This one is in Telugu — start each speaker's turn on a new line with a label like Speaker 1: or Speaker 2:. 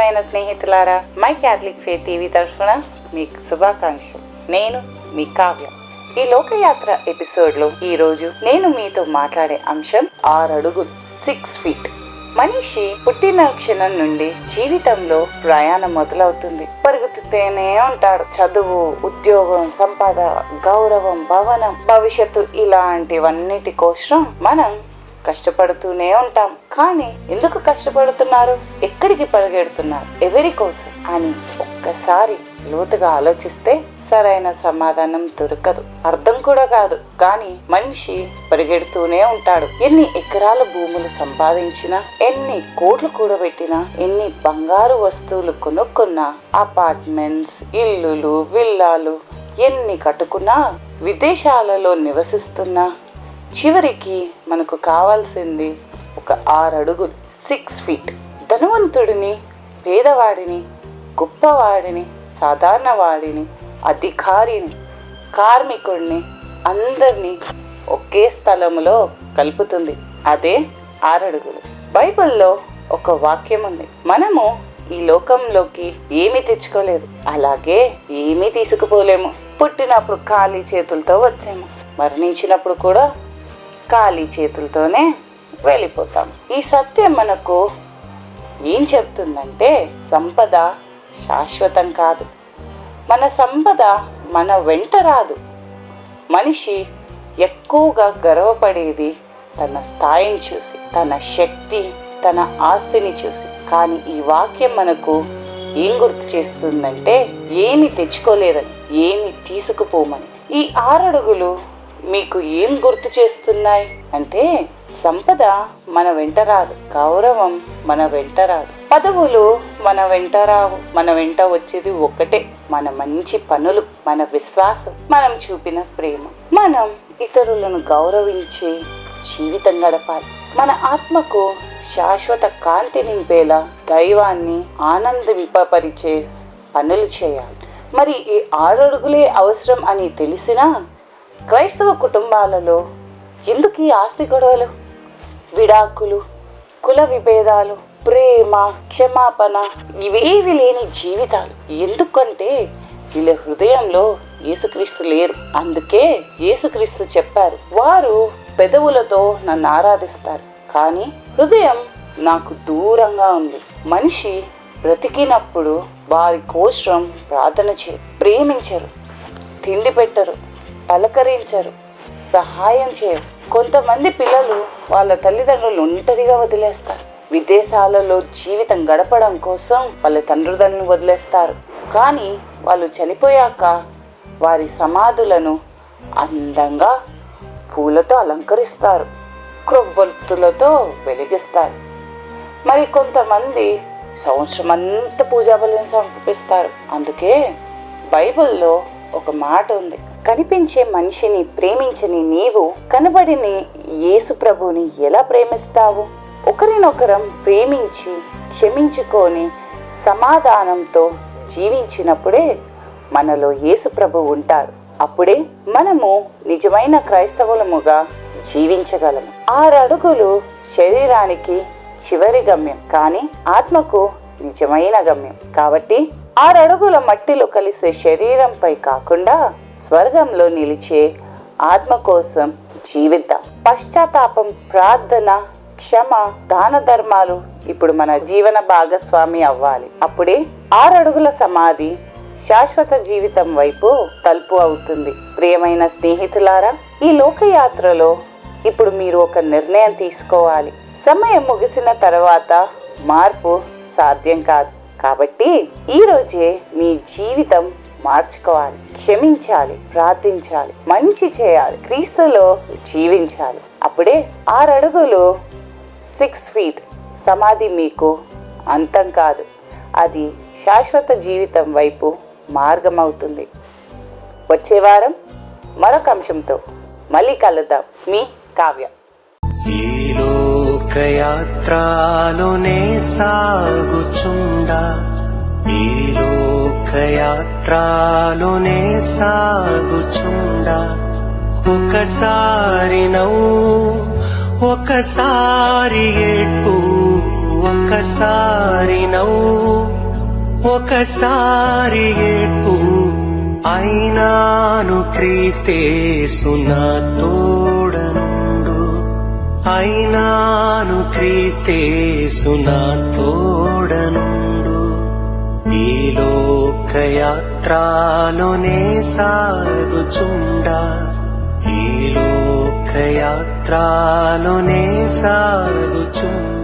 Speaker 1: ప్రియమైన స్నేహితులారా, మై క్యాథలిక్ ఫెయిత్ టీవీ తరఫున మీకు శుభాకాంక్షలు. నేను మీ కావ్య. ఈ లోకయాత్ర ఎపిసోడ్లో ఈరోజు నేను మీతో మాట్లాడే అంశం 6 అడుగులు 6 feet. మనిషి పుట్టిన క్షణం నుండి జీవితంలో ప్రయాణం మొదలవుతుంది. పరుగుతూనే ఉంటాడు. చదువు, ఉద్యోగం, సంపద, గౌరవం, భవనం, భవిష్యత్తు ఇలాంటివన్నిటి కోసం మనం కష్టపడుతూనే ఉంటాం. కానీ ఎందుకు కష్టపడుతున్నారు, ఎక్కడికి పరిగెడుతున్నారు, ఎవరి కోసం అని ఒక్కసారి లోతుగా ఆలోచిస్తే సరైన సమాధానం దొరకదు, అర్థం కూడా కాదు. కానీ మనిషి పరిగెడుతూనే ఉంటాడు. ఎన్ని ఎకరాల భూములు సంపాదించినా, ఎన్ని కోట్లు కూడబెట్టినా, ఎన్ని బంగారు వస్తువులు కొనుక్కున్నా, అపార్ట్మెంట్స్, ఇల్లులు, విల్లాలు ఎన్ని కట్టుకున్నా, విదేశాలలో నివసిస్తున్నా, చివరికి మనకు కావాల్సింది ఒక 6 అడుగులు 6 feet. ధనవంతుడిని, పేదవాడిని, గొప్పవాడిని, సాధారణ వాడిని, అధికారిని, కార్మికుడిని అందరినీ ఒకే స్థలంలో కలుపుతుంది. అదే 6 అడుగులు. బైబిల్లో ఒక వాక్యం ఉంది, మనము ఈ లోకంలోకి ఏమీ తెచ్చుకోలేదు, అలాగే ఏమీ తీసుకుపోలేము. పుట్టినప్పుడు ఖాళీ చేతులతో వచ్చాము, మరణించినప్పుడు కూడా ఖాళీ చేతులతోనే వెళ్ళిపోతాం. ఈ సత్యం మనకు ఏం చెప్తుందంటే, సంపద శాశ్వతం కాదు. మన సంపద మన వెంట రాదు. మనిషి ఎక్కువగా గర్వపడేది తన స్థాయిని చూసి, తన శక్తి, తన ఆస్తిని చూసి. కానీ ఈ వాక్యం మనకు ఏం గుర్తు చేస్తుందంటే, ఏమి తెచ్చుకోలేదని, ఏమి తీసుకుపోమని. ఈ 6 అడుగులు మీకు ఏం గుర్తు చేస్తున్నాయి అంటే, సంపద మన వెంట రాదు, గౌరవం మన వెంట రాదు, పదవులు మన వెంట రావు. మన వెంట వచ్చేది ఒక్కటే, మన మంచి పనులు, మన విశ్వాసం, మనం చూపిన ప్రేమ. మనం ఇతరులను గౌరవించే జీవితం గడపాలి. మన ఆత్మకు శాశ్వత కాంతి నింపేలా, దైవాన్ని ఆనందింపపరిచే పనులు చేయాలి. మరి ఈ 6 అడుగులే అవసరం అని తెలిసినా క్రైస్తవ కుటుంబాలలో ఎందుకు ఈ ఆస్తి గొడవలు, విడాకులు, కుల విభేదాలు, ప్రేమ, క్షమాపణ ఇవేవి లేని జీవితాలు? ఎందుకంటే వీళ్ళ హృదయంలో యేసుక్రీస్తు లేరు. అందుకే యేసుక్రీస్తు చెప్పారు, వారు పెదవులతో నన్ను ఆరాధిస్తారు, కానీ హృదయం నాకు దూరంగా ఉంది. మనిషి బ్రతికినప్పుడు వారి కోసం ప్రార్థన చేయరు, ప్రేమించరు, తిండి పెట్టరు, పలకరించరు, సహాయం చేయరు. కొంతమంది పిల్లలు వాళ్ళ తల్లిదండ్రులు ఒంటరిగా వదిలేస్తారు. విదేశాలలో జీవితం గడపడం కోసం వాళ్ళ తండ్రులను వదిలేస్తారు. కానీ వాళ్ళు చనిపోయాక వారి సమాధులను అందంగా పూలతో అలంకరిస్తారు, క్రొవ్వొత్తులతో వెలిగిస్తారు. మరి కొంతమంది సంవత్సరం అంతా పూజాబలులను సమర్పిస్తారు. అందుకే బైబిల్లో ఒక మాట ఉంది, కనిపించే మనిషిని ప్రేమించని నీవు కనబడిని యేసు ప్రభుని ఎలా ప్రేమిస్తావు? ఒకరినొకరం ప్రేమించి క్షమించుకొని సమాధానంతో జీవించినప్పుడే మనలో యేసు ప్రభు ఉంటారు. అప్పుడే మనము నిజమైన క్రైస్తవులముగా జీవించగలము. 6 అడుగులు శరీరానికి చివరి గమ్యం, కానీ ఆత్మకు నిజమైన గమ్యం. కాబట్టి 6 అడుగుల మట్టిలో కలిసే శరీరంపై కాకుండా స్వర్గంలో నిలిచే ఆత్మ కోసం జీవిద్దాం. పశ్చాత్తాపం, ప్రార్థన, క్షమ, దాన ధర్మాలు ఇప్పుడు మన జీవన భాగస్వామి అవ్వాలి. అప్పుడే 6 అడుగుల సమాధి శాశ్వత జీవితం వైపు తలుపు అవుతుంది. ప్రియమైన స్నేహితులారా, ఈ లోకయాత్రలో ఇప్పుడు మీరు ఒక నిర్ణయం తీసుకోవాలి. సమయం ముగిసిన తర్వాత మార్పు సాధ్యం కాదు. కాబట్టి ఈ రోజే మీ జీవితం మార్చుకోవాలి. క్షమించాలి, ప్రార్థించాలి, మంచి చేయాలి, క్రీస్తులో జీవించాలి. అప్పుడే 6 అడుగులు 6 feet సమాధి మీకు అంతం కాదు, అది శాశ్వత జీవితం వైపు మార్గం అవుతుంది. వచ్చే వారం మరొక అంశంతో మళ్ళీ కలుద్దాం. మీ కావ్య.
Speaker 2: ఈ లోకయాత్రలోనే సాగుచుండా, ఈ లోకయాత్రలోనే సాగుచుండా, ఒకసారి నవ్వు, ఒకసారి ఏడ్పు, ఒకసారి నవ్వు, ఒకసారి ఏడ్పు అయినాను క్రీస్తేసు నా తోడనుండు, అయినాను క్రీస్తేసు నా తోడనుండు. ఈ లోకయాత్రలోనే సాగుచుండా, ఈ లోకయాత్రలోనే సాగుచుండా.